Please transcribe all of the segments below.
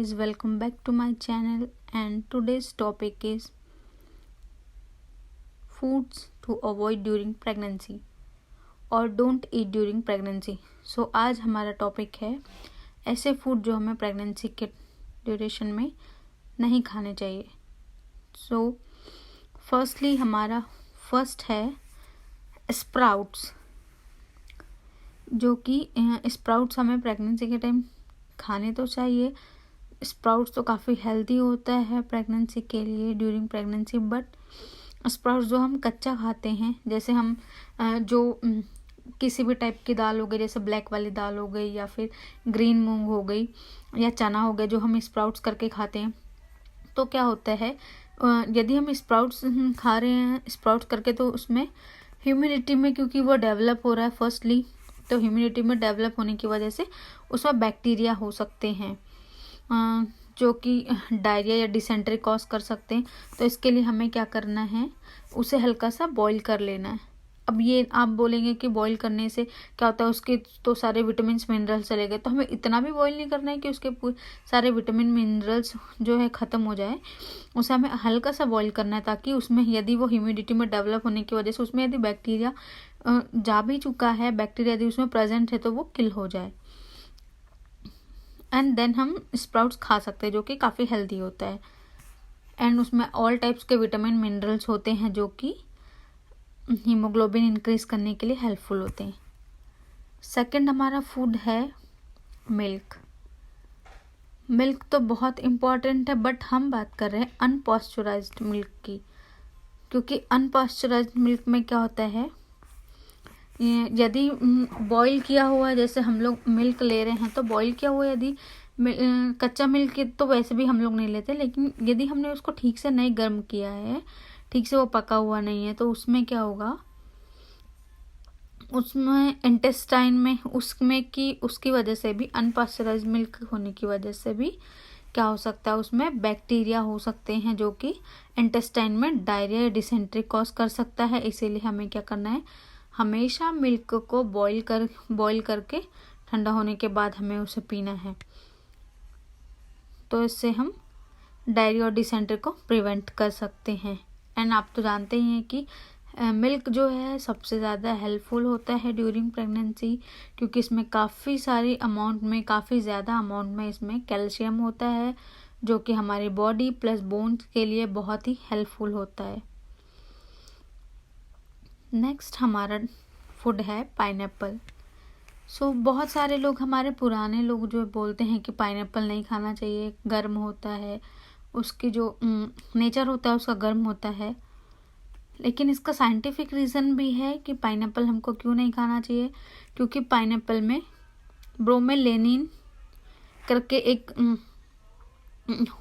guys, welcome back to my channel and today's topic is foods to avoid during pregnancy और don't eat during pregnancy. सो आज हमारा topic है ऐसे food जो हमें प्रेगनेंसी के ड्यूरेशन में नहीं खाने चाहिए। सो फर्स्टली हमारा फर्स्ट है स्प्राउट्स, जो कि स्प्राउट्स हमें प्रेगनेंसी के टाइम खाने तो चाहिए। स्प्राउट्स तो काफ़ी हेल्दी होता है प्रेगनेंसी के लिए ड्यूरिंग प्रेगनेंसी, बट स्प्राउट्स जो हम कच्चा खाते हैं, जैसे हम जो किसी भी टाइप की दाल हो गई, जैसे ब्लैक वाली दाल हो गई या फिर ग्रीन मूंग हो गई या चना हो गया, जो हम स्प्राउट्स करके खाते हैं, तो क्या होता है यदि हम स्प्राउट्स खा रहे हैं स्प्राउट्स करके, तो उसमें ह्यूमिडिटी में, क्योंकि वो डेवलप हो रहा है फर्स्टली, तो ह्यूमिडिटी में डेवलप होने की वजह से उसमें बैक्टीरिया हो सकते हैं जो कि डायरिया या डिसेंट्री कॉज कर सकते हैं। तो इसके लिए हमें क्या करना है, उसे हल्का सा बॉईल कर लेना है। अब ये आप बोलेंगे कि बॉईल करने से क्या होता है, उसके तो सारे विटामिन्स मिनरल्स चले गए। तो हमें इतना भी बॉईल नहीं करना है कि उसके सारे विटामिन मिनरल्स जो है ख़त्म हो जाए। उसे हमें हल्का सा बॉईल करना है, ताकि उसमें यदि वो ह्यूमिडिटी में डेवलप होने की वजह से उसमें यदि बैक्टीरिया जा भी चुका है, बैक्टीरिया यदि उसमें प्रेजेंट है, तो वो किल हो जाए। एंड देन हम स्प्राउट्स खा सकते हैं, जो कि काफ़ी हेल्दी होता है। एंड उसमें ऑल टाइप्स के विटामिन मिनरल्स होते हैं, जो कि हीमोग्लोबिन इंक्रीज करने के लिए हेल्पफुल होते हैं। सेकंड हमारा फूड है मिल्क। मिल्क तो बहुत इम्पॉर्टेंट है, बट हम बात कर रहे हैं अनपॉस्चराइज्ड मिल्क की, क्योंकि अनपॉस्चराइज्ड मिल्क में क्या होता है, यदि बॉईल किया हुआ, जैसे हम लोग मिल्क ले रहे हैं तो बॉईल किया हुआ, यदि कच्चा मिल्क तो वैसे भी हम लोग नहीं लेते, लेकिन यदि हमने उसको ठीक से नहीं गर्म किया है, ठीक से वो पका हुआ नहीं है, तो उसमें क्या होगा, उसमें इंटेस्टाइन में उसकी वजह से भी, अनपास्चराइज्ड मिल्क होने की वजह से भी क्या हो सकता है, उसमें बैक्टीरिया हो सकते हैं, जो कि इंटेस्टाइन में डायरिया या डिसेंट्री कॉज कर सकता है। इसीलिए हमें क्या करना है, हमेशा मिल्क को बॉईल करके ठंडा होने के बाद हमें उसे पीना है। तो इससे हम डायरिया और डिसेंट्री को प्रिवेंट कर सकते हैं। एंड आप तो जानते ही हैं कि मिल्क जो है सबसे ज़्यादा हेल्पफुल होता है ड्यूरिंग प्रेगनेंसी, क्योंकि इसमें काफ़ी ज़्यादा अमाउंट में इसमें कैल्शियम होता है, जो कि हमारी बॉडी प्लस बोन्स के लिए बहुत ही हेल्पफुल होता है। नेक्स्ट हमारा फूड है पाइनएप्पल। सो बहुत सारे लोग, हमारे पुराने लोग जो बोलते हैं कि पाइनएप्पल नहीं खाना चाहिए, गर्म होता है, उसकी जो नेचर होता है उसका गर्म होता है। लेकिन इसका साइंटिफिक रीज़न भी है कि पाइनएप्पल हमको क्यों नहीं खाना चाहिए, क्योंकि पाइनएप्पल में ब्रोमेलेनिन करके एक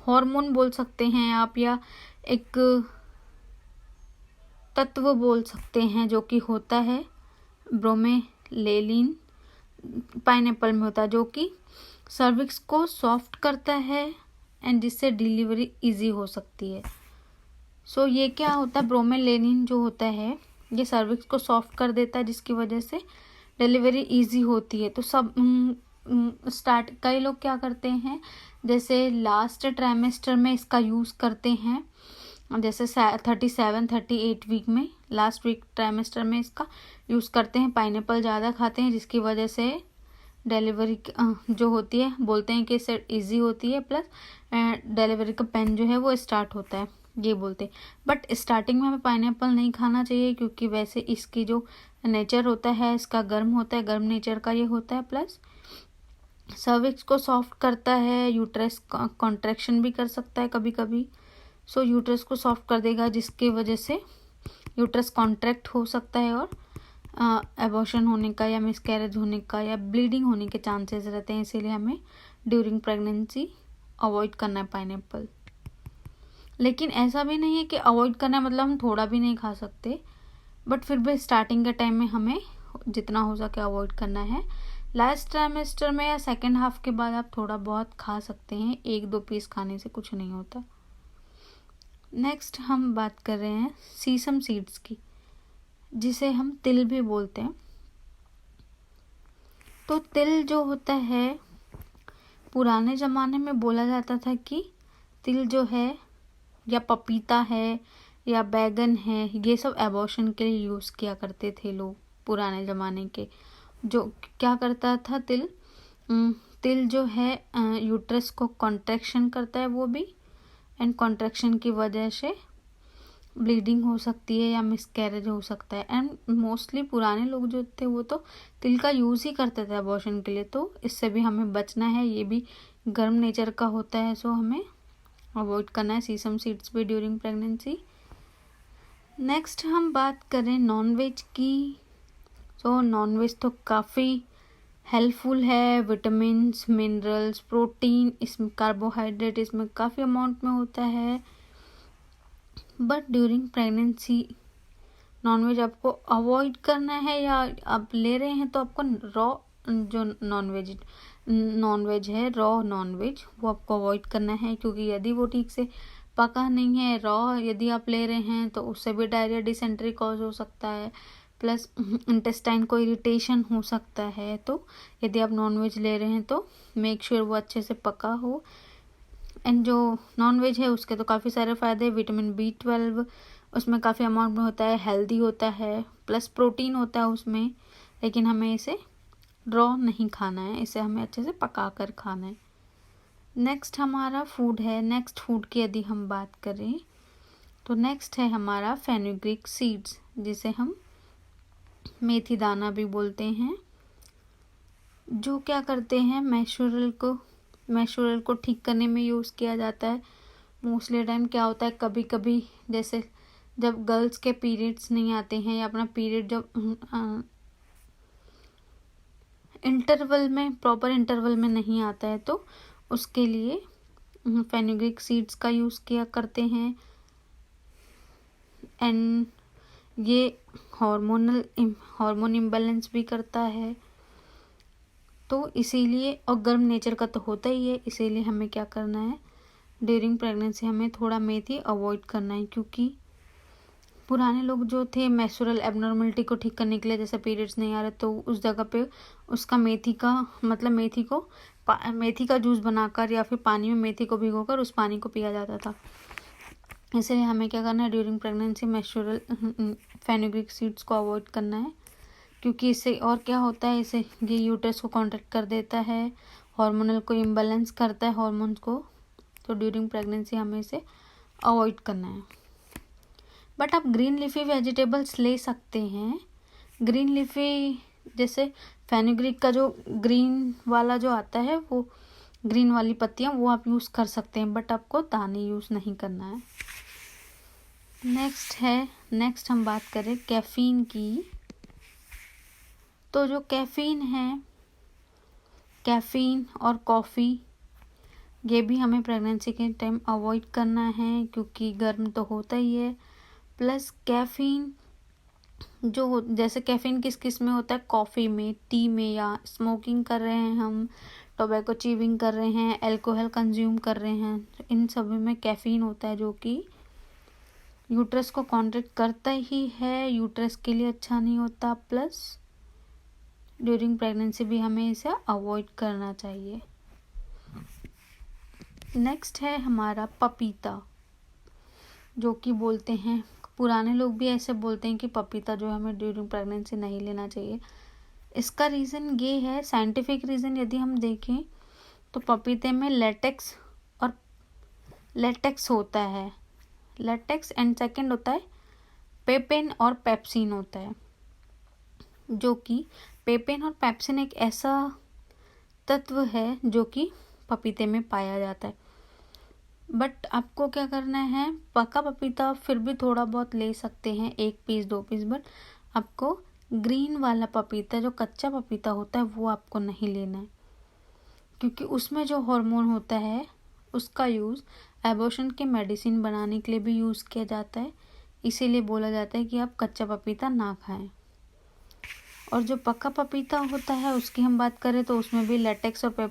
हार्मोन बोल सकते हैं आप, या एक तत्व बोल सकते हैं, जो कि होता है ब्रोमेलेनिन पाइनएप्पल में होता है, जो कि सर्विक्स को सॉफ्ट करता है एंड जिससे डिलीवरी इजी हो सकती है। सो ये क्या होता है, ब्रोमेलेनिन जो होता है ये सर्विक्स को सॉफ्ट कर देता है, जिसकी वजह से डिलीवरी इजी होती है। तो सब कई लोग क्या करते हैं, जैसे लास्ट ट्राइमेस्टर में इसका यूज़ करते हैं, जैसे 37-38 वीक में, लास्ट वीक ट्राइमेस्टर में इसका यूज़ करते हैं। पाइनएप्पल ज़्यादा खाते हैं, जिसकी वजह से डिलीवरी जो होती है, बोलते हैं कि इससे ईजी होती है, प्लस डिलीवरी का पेन जो है वो स्टार्ट होता है, ये बोलते हैं। बट स्टार्टिंग में हमें पाइनएप्पल नहीं खाना चाहिए, क्योंकि वैसे इसकी जो नेचर होता है इसका गर्म होता है, गर्म नेचर का ये होता है, प्लस सर्विक्स को सॉफ्ट करता है, यूट्रस कॉन्ट्रैक्शन भी कर सकता है कभी कभी। सो यूट्रस को सॉफ्ट कर देगा, जिसकी वजह से यूट्रस कॉन्ट्रैक्ट हो सकता है और एबॉर्शन होने का या मिसकैरेज होने का या ब्लीडिंग होने के चांसेस रहते हैं। इसीलिए हमें ड्यूरिंग प्रेगनेंसी अवॉइड करना है पाइनएप्पल। लेकिन ऐसा भी नहीं है कि अवॉइड करना है मतलब हम थोड़ा भी नहीं खा सकते, बट फिर भी स्टार्टिंग के टाइम में हमें जितना हो सके अवॉइड करना है। लास्ट ट्राइमेस्टर में या सेकेंड हाफ के बाद आप थोड़ा बहुत खा सकते हैं, 1-2 पीस खाने से कुछ नहीं होता। नेक्स्ट हम बात कर रहे हैं सीसम सीड्स की, जिसे हम तिल भी बोलते हैं। तो तिल जो होता है पुराने ज़माने में बोला जाता था कि तिल जो है या पपीता है या बैगन है, ये सब एबॉर्शन के लिए यूज़ किया करते थे लोग पुराने ज़माने के। जो क्या करता था तिल जो है यूट्रस को कॉन्ट्रैक्शन करता है वो भी, एंड कॉन्ट्रैक्शन की वजह से ब्लीडिंग हो सकती है या मिसकैरेज हो सकता है। एंड मोस्टली पुराने लोग जो थे वो तो तिल का यूज़ ही करते थे अबॉर्शन के लिए, तो इससे भी हमें बचना है। ये भी गर्म नेचर का होता है, सो हमें अवॉइड करना है सीसम सीड्स भी ड्यूरिंग प्रेगनेंसी। नेक्स्ट हम बात करें नॉनवेज की। तो नॉनवेज तो काफ़ी हेल्पफुल है, विटामिन्स, मिनरल्स, प्रोटीन, इसमें कार्बोहाइड्रेट इसमें काफ़ी अमाउंट में होता है। बट ड्यूरिंग प्रेगनेंसी नॉनवेज आपको अवॉइड करना है, या आप ले रहे हैं तो आपको रॉ जो नॉनवेज है, रॉ नॉनवेज, वो आपको अवॉइड करना है, क्योंकि यदि वो ठीक से पका नहीं है, रॉ यदि आप ले रहे हैं तो उससे भी डायरिया, डिसेंट्री कॉज हो सकता है, प्लस इंटेस्टाइन को इरिटेशन हो सकता है। तो यदि आप नॉनवेज ले रहे हैं तो मेक श्योर वो अच्छे से पका हो। एंड जो नॉनवेज है उसके तो काफ़ी सारे फ़ायदे, विटामिन B12 उसमें काफ़ी अमाउंट में होता है, हेल्दी होता है, प्लस प्रोटीन होता है उसमें, लेकिन हमें इसे रॉ नहीं खाना है, इसे हमें अच्छे से पका कर खाना है। नेक्स्ट हमारा फूड है। नेक्स्ट फूड की यदि हम बात करें तो नेक्स्ट है हमारा फेनुग्रीक सीड्स, जिसे हम मेथी दाना भी बोलते हैं, जो क्या करते हैं मेंस्ट्रुअल को ठीक करने में यूज़ किया जाता है। मोस्टली टाइम क्या होता है, कभी कभी जैसे जब गर्ल्स के पीरियड्स नहीं आते हैं या अपना पीरियड जब इंटरवल में, प्रॉपर इंटरवल में नहीं आता है, तो उसके लिए फेनुग्रीक सीड्स का यूज़ किया करते हैं। एंड ये हार्मोन इम्बैलेंस भी करता है, तो इसीलिए, और गर्म नेचर का तो होता ही है, इसीलिए हमें क्या करना है, ड्यूरिंग प्रेगनेंसी हमें थोड़ा मेथी अवॉइड करना है। क्योंकि पुराने लोग जो थे मेंस्ट्रुअल एबनॉर्मलिटी को ठीक करने के लिए, जैसे पीरियड्स नहीं आ रहे, तो उस जगह पे उसका मेथी का जूस बनाकर या फिर पानी में मेथी को भिगोकर उस पानी को पिया जाता था। इसलिए हमें क्या करना है, during pregnancy menstrual fenugreek seeds को अवॉइड करना है, क्योंकि इससे और क्या होता है, इससे ये यूट्रस को कॉन्ट्रैक्ट कर देता है, हार्मोनल को इम्बैलेंस करता है, हार्मोन्स को, तो ड्यूरिंग प्रेगनेंसी हमें इसे अवॉइड करना है। बट आप ग्रीन लीफी वेजिटेबल्स ले सकते हैं। ग्रीन लीफी जैसे फेनुग्रीक का जो ग्रीन वाला जो आता है, वो ग्रीन वाली पत्तियां, वो आप यूज़ कर सकते हैं, बट आपको दाने यूज़ नहीं करना है। नेक्स्ट हम बात करें कैफ़ीन की। तो जो कैफ़ीन और कॉफ़ी, ये भी हमें प्रेगनेंसी के टाइम अवॉइड करना है, क्योंकि गर्म तो होता ही है। प्लस कैफ़ीन जैसे कैफ़ीन किस में होता है, कॉफ़ी में, टी में, या स्मोकिंग कर रहे हैं हम, टोबैको च्यूइंग कर रहे हैं, अल्कोहल कंज्यूम कर रहे हैं, तो इन सभी में कैफ़ीन होता है, जो कि यूट्रस को कॉन्ट्रैक्ट करता ही है, यूट्रस के लिए अच्छा नहीं होता। प्लस ड्यूरिंग प्रेगनेंसी भी हमें इसे अवॉइड करना चाहिए। नेक्स्ट है हमारा पपीता, जो कि बोलते हैं, पुराने लोग भी ऐसे बोलते हैं कि पपीता जो हमें ड्यूरिंग प्रेगनेंसी नहीं लेना चाहिए। इसका रीज़न ये है, साइंटिफिक रीज़न यदि हम देखें तो पपीते में लेटेक्स होता है, लेटेक्स, एंड सेकंड होता है पेपेन और पेप्सिन होता है, जो कि पेपेन और पेप्सिन एक ऐसा तत्व है जो कि पपीते में पाया जाता है। बट आपको क्या करना है, पका पपीता फिर भी थोड़ा बहुत ले सकते हैं, 1 पीस 2 पीस, बट आपको ग्रीन वाला पपीता, जो कच्चा पपीता होता है, वो आपको नहीं लेना है, क्योंकि उसमें जो हार्मोन होता है उसका यूज़ एबॉर्शन के मेडिसिन बनाने के लिए भी यूज़ किया जाता है। इसीलिए बोला जाता है कि आप कच्चा पपीता ना खाएं। और जो पका पपीता होता है उसकी हम बात करें तो उसमें भी लेटेक्स और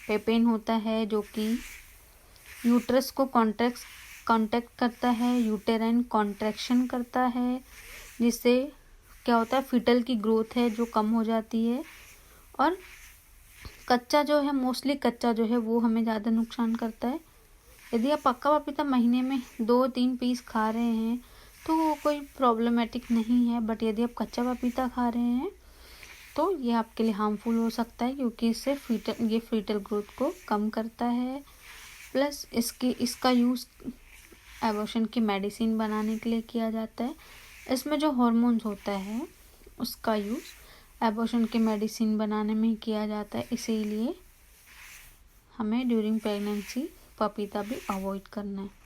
पेपेन होता है, जो कि यूट्रस को कॉन्ट्रैक्ट करता है, यूटेराइन कॉन्ट्रैक्शन करता है, जिससे क्या होता है, फीटल की ग्रोथ है जो कम हो जाती है, और कच्चा जो है, मोस्टली कच्चा जो है वो हमें ज़्यादा नुकसान करता है। यदि आप पक्का पपीता महीने में 2-3 पीस खा रहे हैं तो वो कोई प्रॉब्लमेटिक नहीं है, बट यदि आप कच्चा पपीता खा रहे हैं तो ये आपके लिए हार्मफुल हो सकता है, क्योंकि इससे फीटल ग्रोथ को कम करता है। प्लस इसका यूज़ एबॉर्शन की मेडिसिन बनाने के लिए किया जाता है। इसमें जो हार्मोन्स होता है उसका यूज़ एबॉर्शन की मेडिसिन बनाने में किया जाता है, इसीलिए हमें ड्यूरिंग प्रेगनेंसी पपीता भी अवॉइड करना है।